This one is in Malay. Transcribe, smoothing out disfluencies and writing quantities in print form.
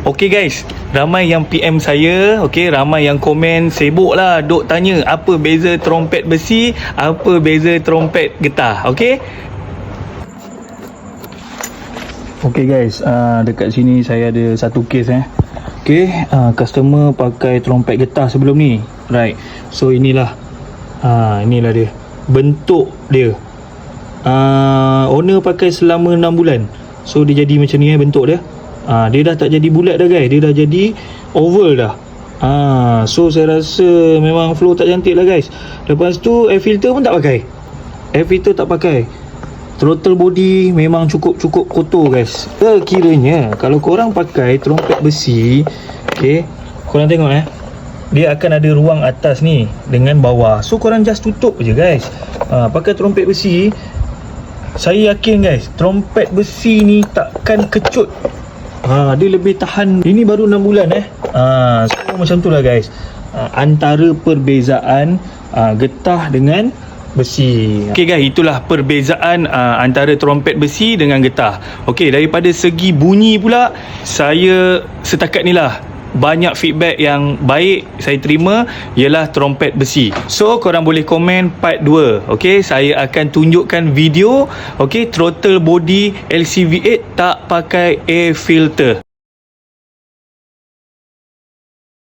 Okay guys, ramai yang PM saya, okay, ramai yang komen, sibuk lah duk tanya apa beza trompet besi, apa beza trompet getah, okay? Okay guys, dekat sini saya ada satu kes okay, customer pakai trompet getah sebelum ni, right? So inilah dia bentuk dia. Owner pakai selama 6 bulan. So dia jadi macam ni bentuk dia. Dia dah tak jadi bulat dah guys, dia dah jadi oval dah. So saya rasa memang flow tak cantik lah guys. Lepas tu air filter pun tak pakai. Air filter tak pakai. Throttle body memang cukup kotor guys. Kiranya kalau korang pakai trompet besi, okay, korang tengok dia akan ada ruang atas ni dengan bawah. So korang just tutup je guys. Pakai trompet besi, saya yakin guys, trompet besi ni takkan kecut. Dia lebih tahan. Ini baru 6 bulan so macam tu lah guys, antara perbezaan getah dengan besi. Okay guys, itulah perbezaan antara trompet besi dengan getah. Okay, daripada segi bunyi pula, saya setakat ni lah banyak feedback yang baik saya terima ialah trompet besi. So korang boleh komen part 2. Okay, saya akan tunjukkan video, okay, throttle body LCV8 tak pakai air filter.